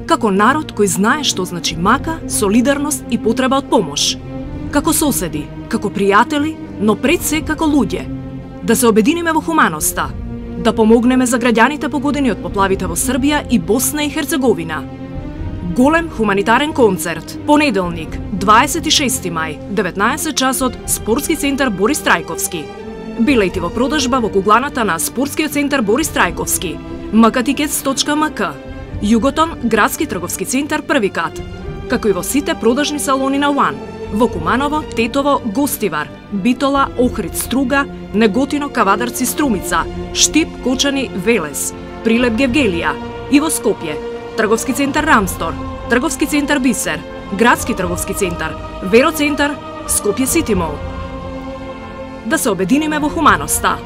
Како народ кој знае што значи мака, солидарност и потреба од помош. Како соседи, како пријатели, но пред се како луѓе. Да се обединиме во хуманоста, да помогнеме за граѓаните погодени од поплавите во Србија и Босна и Херцеговина. Голем хуманитарен концерт, понеделник, 26 мај, 19 часот, Спортски центар Борис Трајковски. Билети во продажба во кугланата на Спортскиот центар Борис Трајковски, mktickets.mk, Југотон, градски трговски центар први кат, како и во сите продажни салони на One, во Куманово, Тетово, Гостивар, Битола, Охрид, Струга, Неготино, Кавадарци, Струмица, Штип, Кочани, Велес, Прилеп, Гевгелија и во Скопје, трговски центар Рамстор, трговски центар Бисер, градски трговски центар, Вероцентар, Скопје Сити Мол. Да се обединиме во хуманоста.